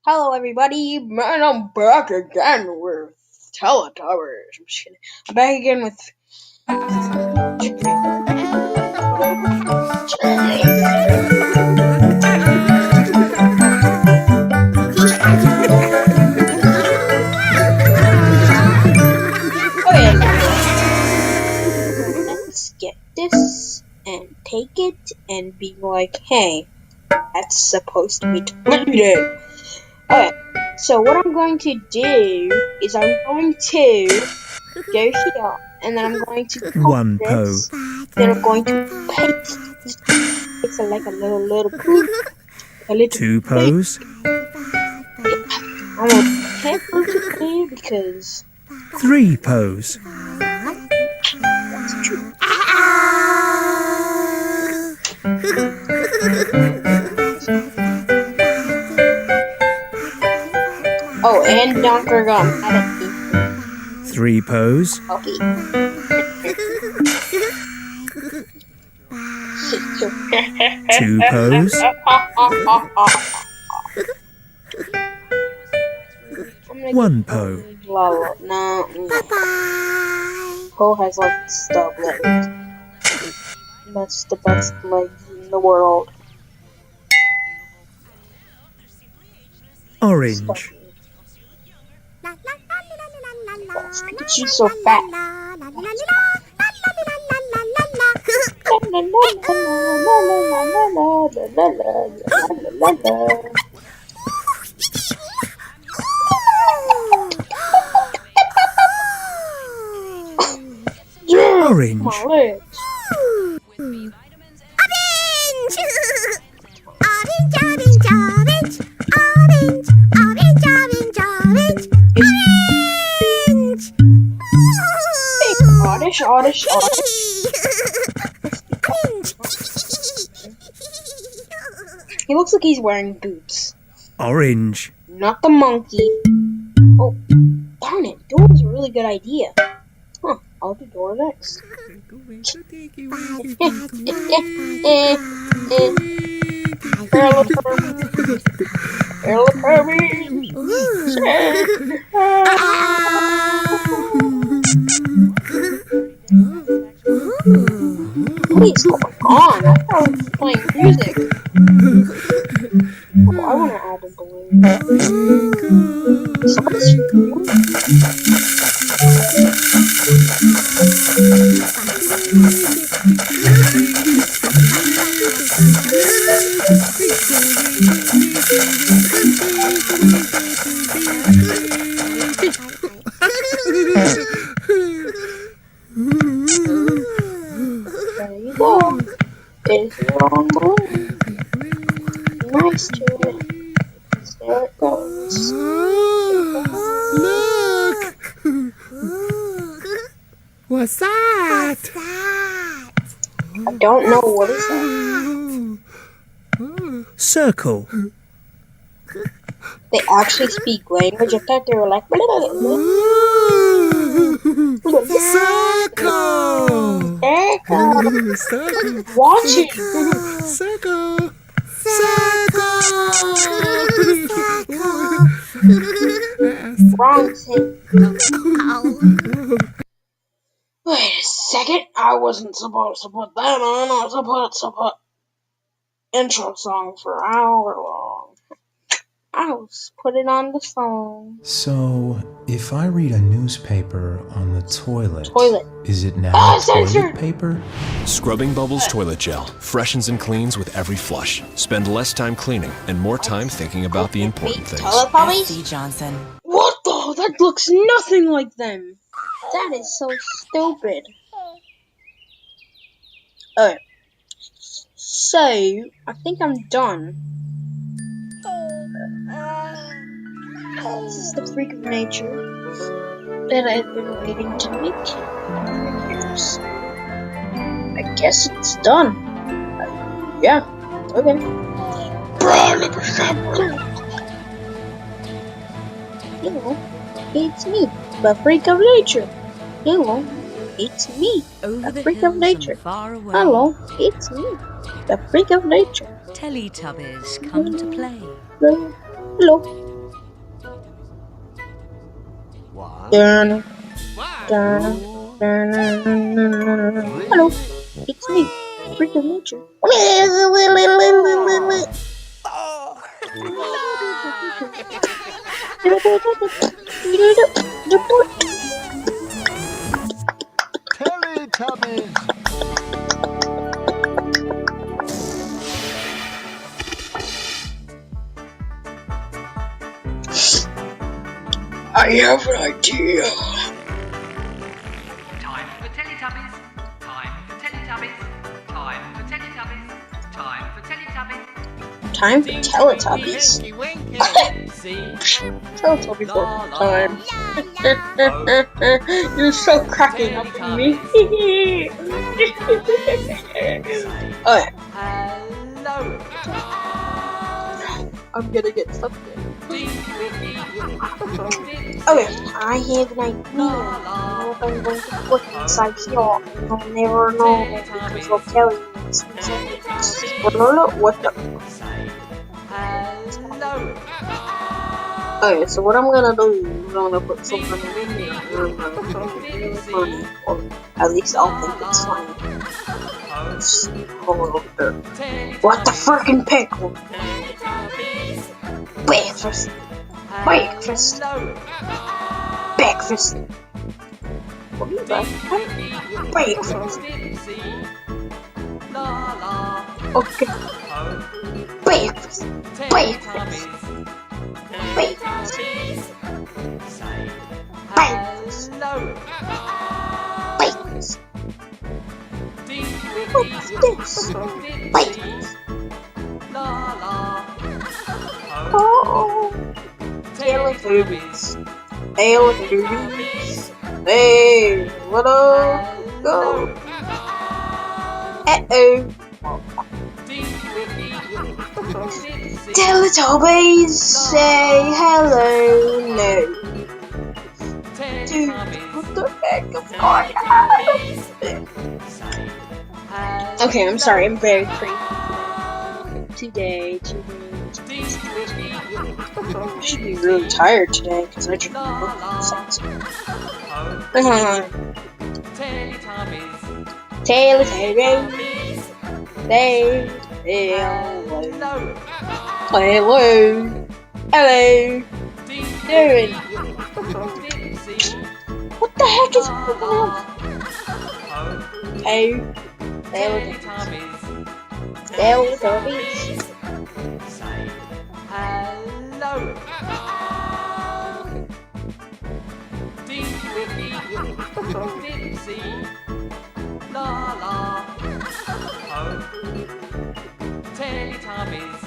Hello, everybody, and I'm back again with Teletubbies. I'm just kidding. I'm back again with. Okay, let's get this and take it and be like, hey, that's supposed to be deleted. Okay, so what I'm going to do is I'm going to go here, and then I'm going to copy One this. Then I'm going to paste. It's like a little poop. A little Two pose. I'm gonna be careful today because Three pose. that's true. Oh, and Donker got mad at me. Three pose. Okay. Two pose. One pose. No. Poe has like stub legs. That's the best legs in the world. Orange. She's so fat. Orange. My legs. Oddish. He looks like he's wearing boots. Orange. Not the monkey. Oh, darn it. Door was a really good idea. Huh, I'll do door next. What is going on? I thought I was playing music. Oh, I want to add a balloon. Somebody's screaming. There you go. There's your own balloon. Nice to it. There it goes. Look! What's that? I don't know what is that. Circle. They actually speak language. I thought they were like. Circle! Circle. Watch it. Circle! Wrong thing. Wait a second. I wasn't supposed to put that on. I was supposed to put intro song for hour long. I was put it on the phone. So, if I read a newspaper on the toilet, is it now toilet censored. paper? Scrubbing Bubbles Toilet Gel freshens and cleans with every flush. Spend less time cleaning and more time thinking about the important things. Teletubbies? S.C. Johnson. What the? That looks nothing like them. That is so stupid. Alright. So, I think I'm done. This is the freak of nature that I've been waiting to make for years. I guess it's done. Yeah, okay. Hello, it's me, the freak of nature. Hello, it's me, Over the the freak of hills nature. and far away. Hello, it's me, the freak of nature. Teletubbies come to play. Hello. Dun, dun, dun, hello, it's me, Freaking Nature. Teletubbies! I have an idea. Time for Teletubbies. Time for Teletubbies. Time for Teletubbies. Time for Teletubbies. Time for Teletubbies. Teletubbies for time. You're so cracking up at me. Okay. Hello. I'm gonna get stuck there. Okay, I have an idea. I know if I'm going to put inside here, and you'll never know because I'll tell you. What the? Okay, so what I'm gonna do is I'm gonna put something in here, and I'm gonna make it funny, or at least I'll think it's funny. Hold on there. What the frickin' pickle? Breakfast. Breakfast. Breakfast. What is that? Breakfast. Okay. Breakfast. Breakfast. Breakfast. Breakfast. Breakfast. What's this? Breakfast. Oh. Teletubbies. Teletubbies. Hey, what up? Go. Uh-oh. Teletubbies, say hello. No. Dude, what the heck is going on? Okay, I'm sorry. I'm very crazy today. I should be really tired today because I just looked at Teletubbies. Say hello. Hello. Hello. Doing. What the heck is going on? Hey. Teletubbies. Teletubbies. Hello. La la. Teletubbies.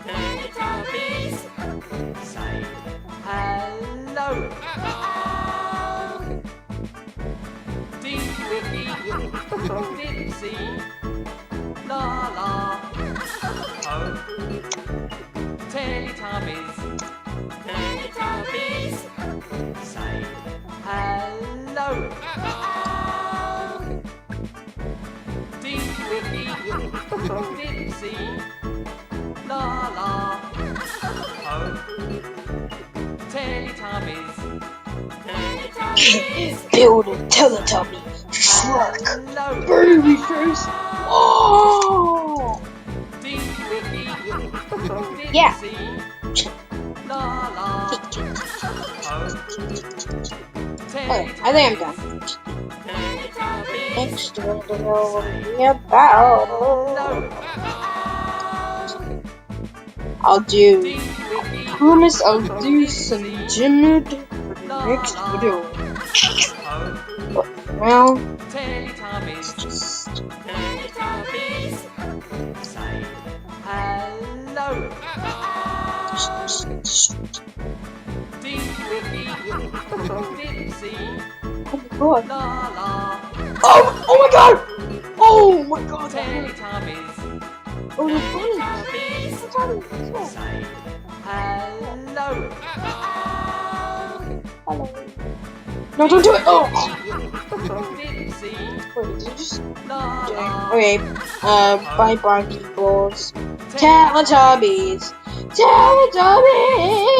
Teletubbies. Say hello. La la. Teletubbies. Teletubbies. Say hello. La la. Teletubbies. Build a Teletubby. Shrek. Baby face. Oh. Yeah. Okay, I think I'm done. Next, we'll know what we're about. I promise I'll do some gym nude for the next video. But for now, it's just... Hello. Oh my god. Oh my god! Oh my god! Oh, the bunny! Hello. Hello. No, don't do it! Oh! Wait, did you just... Okay, bye-bye, peoples. Teletubbies! Teletubbies!